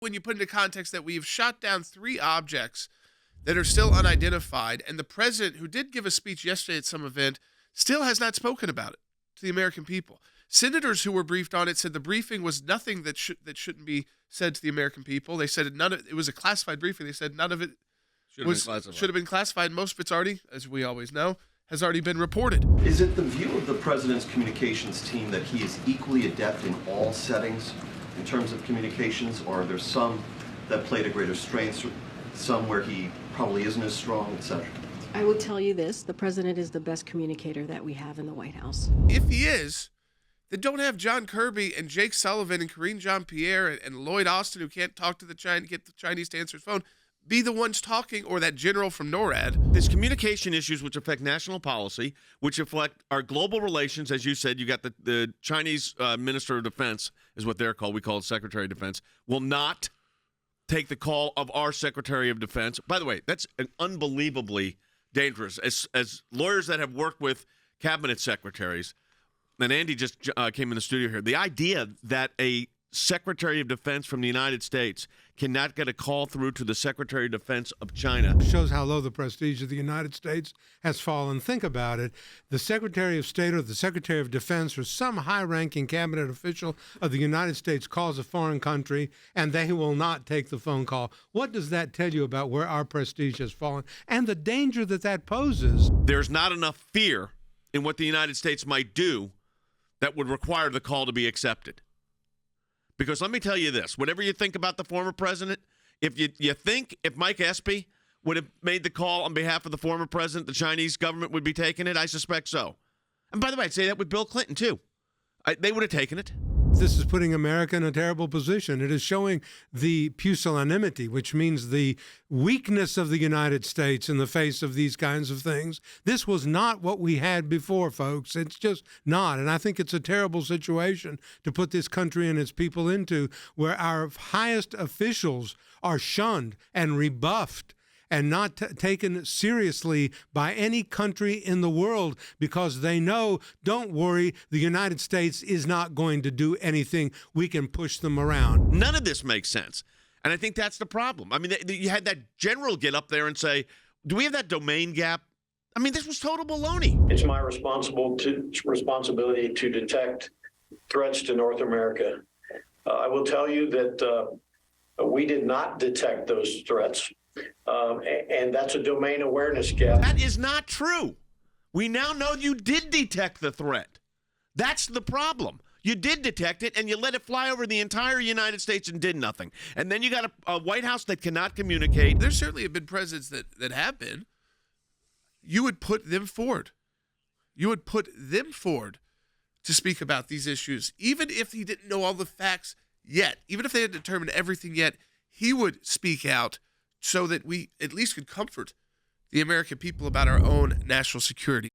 When you put into context that we've shot down 3 objects that are still unidentified, and the president, who did give a speech yesterday at some event, still has not spoken about it to the American people. Senators who were briefed on it said the briefing was nothing that shouldn't be said to the American people. They said it was a classified briefing. They said none of it should have been classified. Most of it's already, as we always know, has already been reported. Is it the view of the president's communications team that he is equally adept in all settings in terms of communications, or are there some that play to greater strengths, some where he probably isn't as strong, etc.? I will tell you this, the president is the best communicator that we have in the White House. If he is, then don't have John Kirby and Jake Sullivan and Karine Jean-Pierre and Lloyd Austin, who can't talk to get the Chinese to answer his phone, be the ones talking, or that general from NORAD. There's communication issues which affect national policy, which affect our global relations. As you said, you got the Chinese Minister of Defense, is what they're called. We call it Secretary of Defense, will not take the call of our Secretary of Defense. By the way, that's an unbelievably dangerous. As lawyers that have worked with cabinet secretaries, and Andy just came in the studio here, the idea that a Secretary of Defense from the United States cannot get a call through to the Secretary of Defense of China shows how low the prestige of the United States has fallen. Think about it. The Secretary of State or the Secretary of Defense or some high-ranking cabinet official of the United States calls a foreign country, and they will not take the phone call. What does that tell you about where our prestige has fallen and the danger that poses? There's not enough fear in what the United States might do that would require the call to be accepted. Because let me tell you this, whatever you think about the former president, if you think if Mike Espy would have made the call on behalf of the former president, the Chinese government would be taking it, I suspect so. And by the way, I'd say that with Bill Clinton, too. They would have taken it. This is putting America in a terrible position. It is showing the pusillanimity, which means the weakness of the United States in the face of these kinds of things. This was not what we had before, folks. It's just not. And I think it's a terrible situation to put this country and its people into, where our highest officials are shunned and rebuffed and not taken seriously by any country in the world, because they know, don't worry, the United States is not going to do anything. We can push them around. None of this makes sense. And I think that's the problem. I mean, you had that general get up there and say, do we have that domain gap? I mean, this was total baloney. It's my responsibility to detect threats to North America. I will tell you that we did not detect those threats. And that's a domain awareness gap. That is not true. We now know you did detect the threat. That's the problem. You did detect it, and you let it fly over the entire United States and did nothing. And then you got a White House that cannot communicate. There certainly have been presidents that have been. You would put them forward. You would put them forward to speak about these issues, even if he didn't know all the facts yet, even if they hadn't determined everything yet, he would speak out so that we at least could comfort the American people about our own national security.